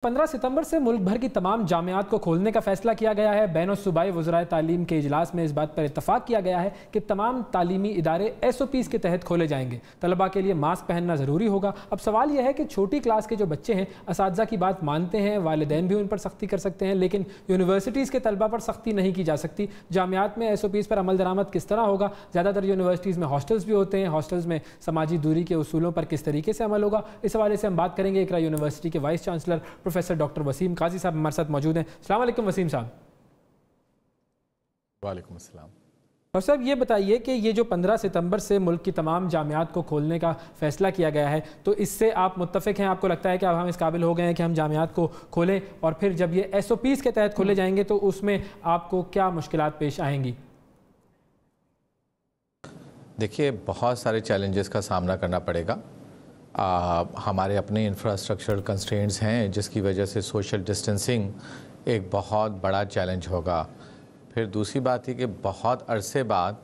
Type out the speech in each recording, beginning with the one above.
15 सितंबर से मुल्क भर की तमाम जामियात को खोलने का फैसला किया गया है। बैन सूबाई वज़राए तालीम के इजलास में इस बात पर इत्तफाक किया गया है कि तमाम तालीमी इदारे SOPs के तहत खोले जाएंगे। तलबा के लिए मास्क पहनना ज़रूरी होगा। अब सवाल यह है कि छोटी क्लास के जो बच्चे हैं असातिज़ा की बात मानते हैं, वालिदैन भी उन पर सख्ती कर सकते हैं, लेकिन यूनिवर्सिटीज़ के तलबा पर सख्ती नहीं की जा सकती। जामियात में SOPs पर अमल दरामद किस तरह होगा? ज़्यादातर यूनिवर्सिटीज़ में हॉस्टल्स भी होते हैं, हॉस्टल्स में समाजी दूरी के उसूलों पर किस तरीके से अमल होगा, इस हवाले से हम बात करेंगे। इकरा यूनिवर्सिटी के vice chancellor professor doctor Waseem Qazi साहब हमारे साथ मौजूद हैं। अस्सलाम वालेकुम वसीम साहब। वालेकुम अस्सलाम। और साहब ये बताइए कि ये जो 15 सितंबर से मुल्क की तमाम जामियात को खोलने का फ़ैसला किया गया है, तो इससे आप मुत्तफ़िक़ हैं? आपको लगता है कि अब हम इस काबिल हो गए हैं कि हम जामियात को खोलें, और फिर जब ये SOPs के तहत खोले जाएंगे तो उसमें आपको क्या मुश्किलात पेश आएंगी? देखिए, बहुत सारे चैलेंजेस का सामना करना पड़ेगा। हमारे अपने इंफ्रास्ट्रक्चरल कंस्ट्रेंट्स हैं, जिसकी वजह से सोशल डिस्टेंसिंग एक बहुत बड़ा चैलेंज होगा। फिर दूसरी बात है कि बहुत अरसे बाद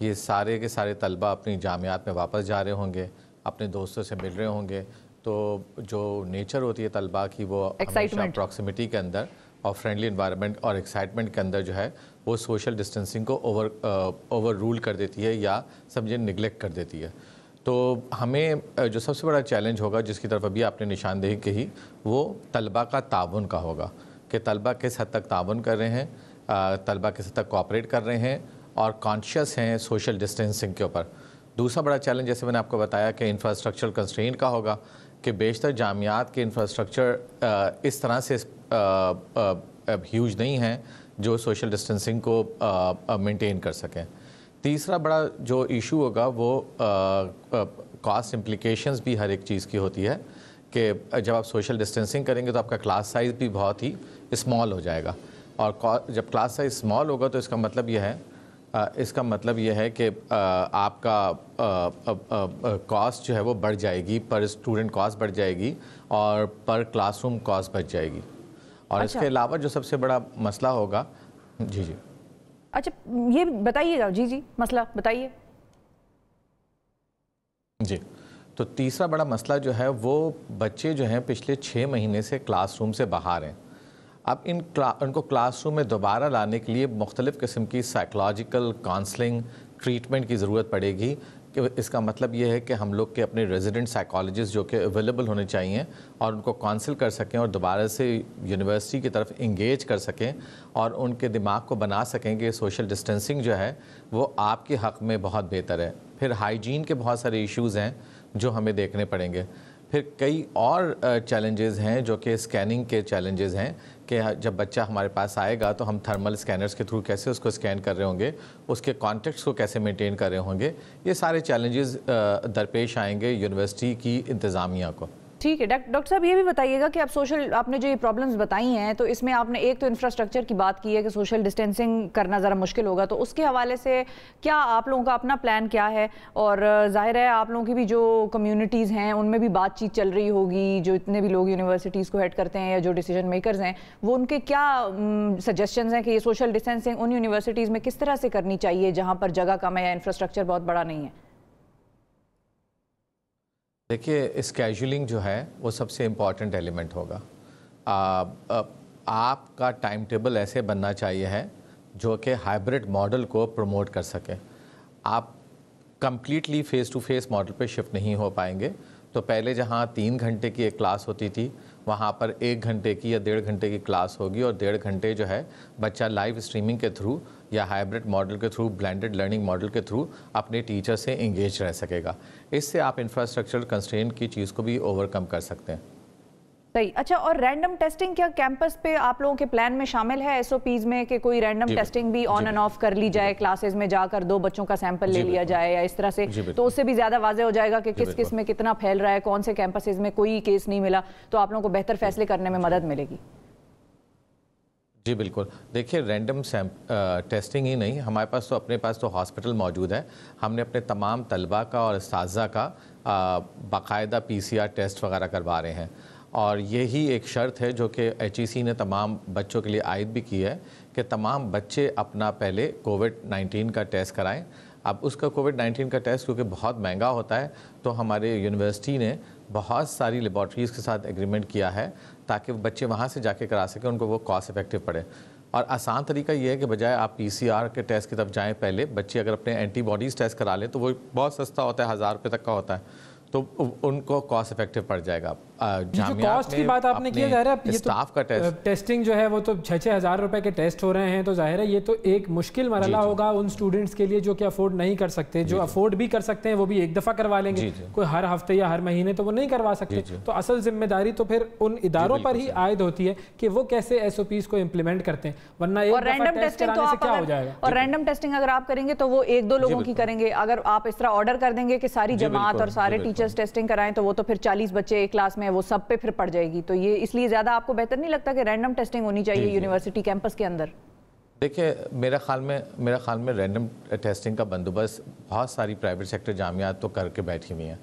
ये सारे के सारे तलबा अपनी जामियात में वापस जा रहे होंगे, अपने दोस्तों से मिल रहे होंगे, तो जो नेचर होती है तलबा की वो हमेशा प्रॉक्सिमिटी के अंदर और फ्रेंडली इन्वायरमेंट और एक्साइटमेंट के अंदर जो है वो सोशल डिस्टेंसिंग को ओवर रूल कर देती है या समझे निगलेक्ट कर देती है। तो हमें जो सबसे बड़ा चैलेंज होगा, जिसकी तरफ अभी आपने निशानदेही कही, वो तलबा का ताउन का होगा कि तलबा किस हद तक ताउन कर रहे हैं, तलबा किस हद तक कोऑपरेट कर रहे हैं और कॉन्शियस हैं सोशल डिस्टेंसिंग के ऊपर। दूसरा बड़ा चैलेंज, जैसे मैंने आपको बताया, कि इंफ्रास्ट्रक्चरल कंस्ट्रेंट का होगा कि बेशतर जामियात के इंफ्रास्ट्रक्चर इस तरह से ह्यूज नहीं हैं जो सोशल डिस्टेंसिंग को मेंटेन कर सकें। तीसरा बड़ा जो इशू होगा वो कॉस्ट इम्प्लिकेशंस भी हर एक चीज़ की होती है कि जब आप सोशल डिस्टेंसिंग करेंगे तो आपका क्लास साइज़ भी बहुत ही स्मॉल हो जाएगा, और जब क्लास साइज़ स्मॉल होगा तो इसका मतलब यह है कि आपका कॉस्ट जो है वो बढ़ जाएगी, पर स्टूडेंट कॉस्ट बढ़ जाएगी और पर क्लासरूम कॉस्ट बढ़ जाएगी। और इसके अलावा जो सबसे बड़ा मसला होगा, जी अच्छा ये बताइएगा। जी मसला बताइए। जी, तो तीसरा बड़ा मसला जो है वो बच्चे जो हैं पिछले 6 महीने से क्लासरूम से बाहर हैं। अब उनको क्लासरूम में दोबारा लाने के लिए मुख्तलिफ़ किस्म की साइकोलॉजिकल काउंसलिंग ट्रीटमेंट की ज़रूरत पड़ेगी। कि इसका मतलब ये है कि हम लोग के अपने रेजिडेंट साइकोलॉजिस्ट जो कि अवेलेबल होने चाहिए और उनको काउंसिल कर सकें और दोबारा से यूनिवर्सिटी की तरफ इंगेज कर सकें और उनके दिमाग को बना सकें कि सोशल डिस्टेंसिंग जो है वो आपके हक़ में बहुत बेहतर है। फिर हाइजीन के बहुत सारे इश्यूज़ हैं जो हमें देखने पड़ेंगे। फिर कई और चैलेंजेस हैं जो कि स्कैनिंग के चैलेंजेस हैं कि जब बच्चा हमारे पास आएगा तो हम थर्मल स्कैनर्स के थ्रू कैसे उसको स्कैन कर रहे होंगे, उसके कॉन्टेक्ट्स को कैसे मेंटेन कर रहे होंगे। ये सारे चैलेंजेस दरपेश आएंगे यूनिवर्सिटी की इंतज़ामिया को। ठीक है डॉक्टर साहब, ये भी बताइएगा कि आपने जो ये प्रॉब्लम्स बताई हैं, तो इसमें आपने एक तो इंफ्रास्ट्रक्चर की बात की है कि सोशल डिस्टेंसिंग करना ज़रा मुश्किल होगा, तो उसके हवाले से क्या आप लोगों का अपना प्लान क्या है? और जाहिर है आप लोगों की भी जो कम्युनिटीज़ हैं उनमें भी बातचीत चल रही होगी, जो इतने भी लोग यूनिवर्सिटीज़ को हेड करते हैं या जो डिसीजन मेकर्स हैं, वो उनके क्या सजेशंस हैं कि ये सोशल डिस्टेंसिंग उन यूनिवर्सिटीज़ में किस तरह से करनी चाहिए जहाँ पर जगह कम है या इंफ्रास्ट्रक्चर बहुत बड़ा नहीं है? देखिए, स्केड्यूलिंग जो है वो सबसे इम्पॉर्टेंट एलिमेंट होगा। आपका टाइम टेबल ऐसे बनना चाहिए है जो कि हाइब्रिड मॉडल को प्रमोट कर सके। आप completely face to face model पे शिफ्ट नहीं हो पाएंगे। तो पहले जहाँ 3 घंटे की एक क्लास होती थी, वहाँ पर 1 घंटे की या 1.5 घंटे की क्लास होगी और 1.5 घंटे जो है बच्चा लाइव स्ट्रीमिंग के थ्रू या हाइब्रिड मॉडल के थ्रू, ब्लेंडेड लर्निंग मॉडल के थ्रू अपने टीचर से इंगेज रह सकेगा। इससे आप इंफ्रास्ट्रक्चरल कंस्ट्रेंट की चीज़ को भी ओवरकम कर सकते हैं। सही। अच्छा, और रैंडम टेस्टिंग क्या कैंपस पे आप लोगों के प्लान में शामिल है SOPs में कि कोई रैंडम टेस्टिंग भी ऑन एंड ऑफ कर ली जाए, क्लासेस में जाकर 2 बच्चों का सैंपल ले लिया जाए या इस तरह से, तो उससे भी ज़्यादा वाज़ेह हो जाएगा कि किस किस में कितना फैल रहा है, कौन से कैंपसेस में कोई केस नहीं मिला, तो आप लोगों को बेहतर फैसले करने में मदद मिलेगी। जी बिल्कुल। देखिए, रैंडम टेस्टिंग ही नहीं, हमारे पास तो अपने पास तो हॉस्पिटल मौजूद है। हमने अपने तमाम तलबा का और उस्ताज़ा का बाकायदा PCR टेस्ट वगैरह करवा रहे हैं, और यही एक शर्त है जो कि HEC ने तमाम बच्चों के लिए आयद भी की है कि तमाम बच्चे अपना पहले कोविड-19 का टेस्ट कराएं। अब उसका कोविड-19 का टेस्ट क्योंकि बहुत महंगा होता है, तो हमारे यूनिवर्सिटी ने بہت ساری لیبارٹریز کے ساتھ ایگریمنٹ کیا ہے تاکہ بچے وہاں سے جا کے کرا سکیں، ان کو وہ کاسٹ افیکٹو پڑے. اور آسان طریقہ یہ ہے کہ بجائے آپ PCR کے ٹیسٹ کی طرف جائیں، پہلے بچے اگر اپنے اینٹی باڈیز ٹیسٹ کرا لیں تو وہ بہت سستا ہوتا ہے، 1000 روپے تک کا ہوتا ہے، تو ان کو کاسٹ افیکٹو پڑ جائے گا. کاسٹ کی بات آپ نے کی، ظاہر ہے اسٹاف کا ٹیسٹنگ جو ہے وہ تو 6-6 ہزار روپے کے ٹیسٹ ہو رہے ہیں، تو ظاہر ہے یہ تو ایک مشکل مرحلہ ہوگا ان اسٹوڈنٹس کے لیے جو کہ افورڈ نہیں کر سکتے. جو افورڈ بھی کر سکتے ہیں وہ بھی ایک دفعہ کروا لیں گے، کوئی ہر ہفتے یا ہر مہینے تو وہ نہیں کروا سکتے. تو اصل ذمہ داری تو پھر ان اداروں پر ہی عائد ہوتی ہے کہ وہ کیسے SOPs کو امپلیمنٹ کرتے ہیں، ورنہ ایک دفعہ ٹیسٹ کرانے سے کیا ہو جائے گا. اور رینڈم ٹیسٹنگ اگر آپ کریں گے تو وہ 1-2 لوگوں کی کریں گے. اگر آپ اس طرح آرڈر کر دیں گے کہ ساری جماعت اور سارے ٹیچرز ٹیسٹنگ کرائیں تو وہ تو پھر 40 بچے ایک کلاس میں، وہ سب پہ پھر پڑ جائے گی. تو یہ اس لیے زیادہ آپ کو بہتر نہیں لگتا کہ رینڈم ٹیسٹنگ ہونی چاہیے یونیورسٹی کیمپس کے اندر؟ دیکھیں میرا خیال میں رینڈم ٹیسٹنگ کا بندوبست بہت ساری پرائیویٹ سیکٹر جامعات تو کر کے بیٹھی ہوئی ہیں.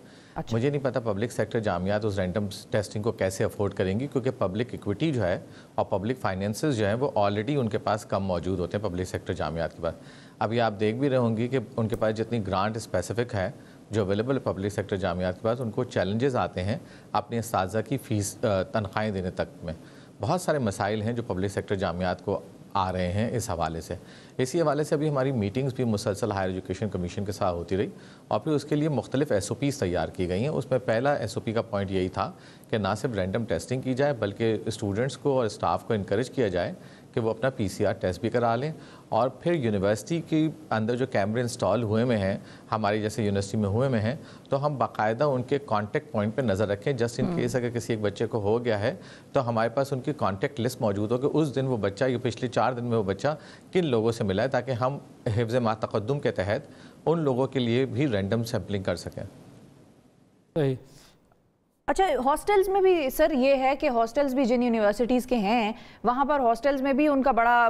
مجھے نہیں پتا پبلک سیکٹر جامعات اس رینڈم ٹیسٹنگ کو کیسے افورڈ کریں گی، کیونکہ پبلک ایکویٹی جو ہے اور پبلک فائنینسز جو ہیں وہ آلریڈی ان کے پاس کم موجود ہوتے ہیں پبلک سیکٹر جامعات کے پاس. ابھی آپ دیکھ بھی رہے ہوں گی کہ ان کے پاس جتنی گرانٹ اسپیسیفک ہے جو اویلیبل ہے پبلک سیکٹر جامعات کے پاس، ان کو چیلنجز آتے ہیں اپنے اساتذہ کی فیس تنخواہیں دینے تک میں. بہت سارے مسائل ہیں جو پبلک سیکٹر جامعات کو آ رہے ہیں اس حوالے سے. اسی حوالے سے ابھی ہماری میٹنگز بھی مسلسل ہائر ایجوکیشن کمیشن کے ساتھ ہوتی رہی، اور پھر اس کے لیے مختلف SOPs تیار کی گئی ہیں. اس میں پہلا SOP کا پوائنٹ یہی تھا کہ نہ صرف رینڈم ٹیسٹنگ کی جائے بلکہ اسٹوڈنٹس کو اور اسٹاف کو انکریج کیا جائے کہ وہ اپنا PCR ٹیسٹ بھی کرا لیں. اور پھر یونیورسٹی کے اندر جو کیمرے انسٹال ہوئے میں ہیں، ہماری جیسے یونیورسٹی میں ہوئے میں ہیں، تو ہم باقاعدہ ان کے کانٹیکٹ پوائنٹ پہ نظر رکھیں. جسٹ ان کیس اگر کسی ایک بچے کو ہو گیا ہے تو ہمارے پاس ان کی کانٹیکٹ لسٹ موجود ہو کہ اس دن وہ بچہ یا پچھلے 4 دن میں وہ بچہ کن لوگوں سے ملا ہے، تاکہ ہم حفظ ما تقدم کے تحت ان لوگوں کے لیے بھی رینڈم سیمپلنگ کر سکیں. صحیح. اچھا، ہاسٹلز میں بھی سر یہ ہے کہ ہاسٹلز بھی جن یونیورسٹیز کے ہیں وہاں پر ہاسٹلز میں بھی ان کا بڑا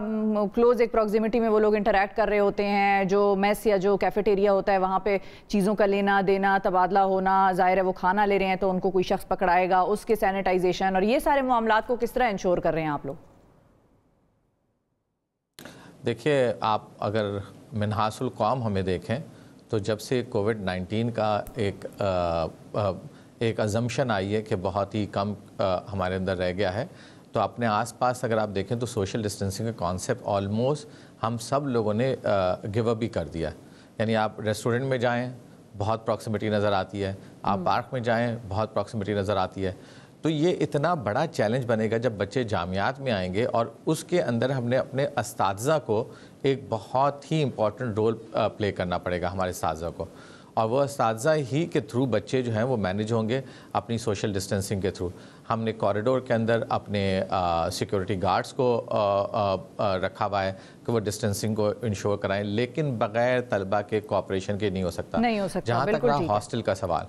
کلوز ایک پروگزیمیٹی میں وہ لوگ انٹریکٹ کر رہے ہوتے ہیں. جو میس یا جو کیفیٹیریا ہوتا ہے وہاں پہ چیزوں کا لینا دینا، تبادلہ ہونا، ظاہر ہے وہ کھانا لے رہے ہیں تو ان کو کوئی شخص پکڑائے گا، اس کے سینیٹائزیشن اور یہ سارے معاملات کو کس طرح انشور کر رہے ہیں آپ لوگ؟ دیکھیے، آپ اگر منحاص القوم ہمیں دیکھیں تو جب سے کووڈ-19 کا ایک ازمپشن آئی ہے کہ بہت ہی کم ہمارے اندر رہ گیا ہے، تو اپنے آس پاس اگر آپ دیکھیں تو سوشل ڈسٹینسنگ کا کانسیپٹ آلموسٹ ہم سب لوگوں نے گیو اپ بھی کر دیا. یعنی آپ ریسٹورنٹ میں جائیں بہت پراکسیمیٹی نظر آتی ہے، آپ پارک میں جائیں بہت پراکسیمیٹی نظر آتی ہے. تو یہ اتنا بڑا چیلنج بنے گا جب بچے جامعات میں آئیں گے، اور اس کے اندر ہم نے اپنے اساتذہ کو ایک بہت ہی امپورٹنٹ رول پلے کرنا پڑے گا ہمارے اساتذہ کو. اور وہ اساتذہ ہی کے تھرو بچے جو ہیں وہ مینیج ہوں گے اپنی سوشل ڈسٹینسنگ کے تھرو. ہم نے کوریڈور کے اندر اپنے سیکیورٹی گارڈز کو رکھا ہوا ہے کہ وہ ڈسٹینسنگ کو انشور کرائیں، لیکن بغیر طلبہ کے کوآپریشن کے نہیں ہو سکتا. جہاں تک رہا ہاسٹل کا سوال،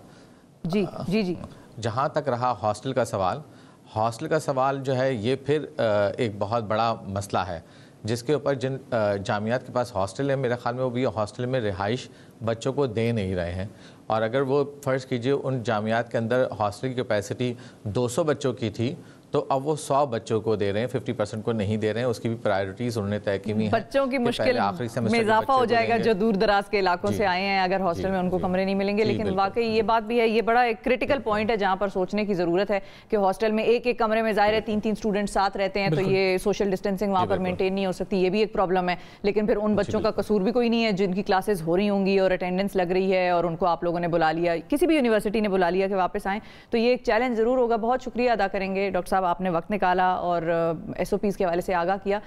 جی جہاں تک رہا ہاسٹل کا سوال جو ہے یہ پھر ایک بہت بڑا مسئلہ ہے جس کے اوپر جن جامعات کے پاس ہاسٹل ہے، میرے خیال میں وہ بھی ہاسٹل میں رہائش بچوں کو دے نہیں رہے ہیں. اور اگر وہ فرض کیجئے ان جامعات کے اندر ہاسٹل کی کیپیسٹی 200 بچوں کی تھی تو اب وہ 100 بچوں کو دے رہے ہیں، 50% کو نہیں دے رہے ہیں. اس کی بھی پرائیورٹیز انہوں نے طے کی ہوئی ہیں. بچوں کی مشکل میں اضافہ ہو جائے گا جو دور دراز کے علاقوں سے آئے ہیں، اگر ہاسٹل میں ان کو کمرے نہیں ملیں گے. لیکن واقعی یہ بات بھی ہے، یہ بڑا ایک کریٹیکل پوائنٹ ہے جہاں پر سوچنے کی ضرورت ہے کہ ہاسٹل میں ایک کمرے میں ظاہر ہے 3 اسٹوڈنٹ ساتھ رہتے ہیں تو یہ سوشل ڈسٹینسنگ وہاں پر مینٹین نہیں ہو سکتی. یہ بھی ایک پرابلم ہے. لیکن پھر ان بچوں کا قصور بھی کوئی نہیں ہے جن کی کلاسز ہو رہی ہوں گی اور اٹینڈنس لگ رہی ہے اور ان کو آپ لوگوں نے بلا لیا، کسی بھی یونیورسٹی نے بلا لیا کہ واپس آئیں. تو یہ ایک چیلنج ضرور ہوگا. بہت شکریہ ادا کریں گے ڈاکٹر صاحب، آپ نے وقت نکالا اور SOPs کے حوالے سے آگاہ کیا.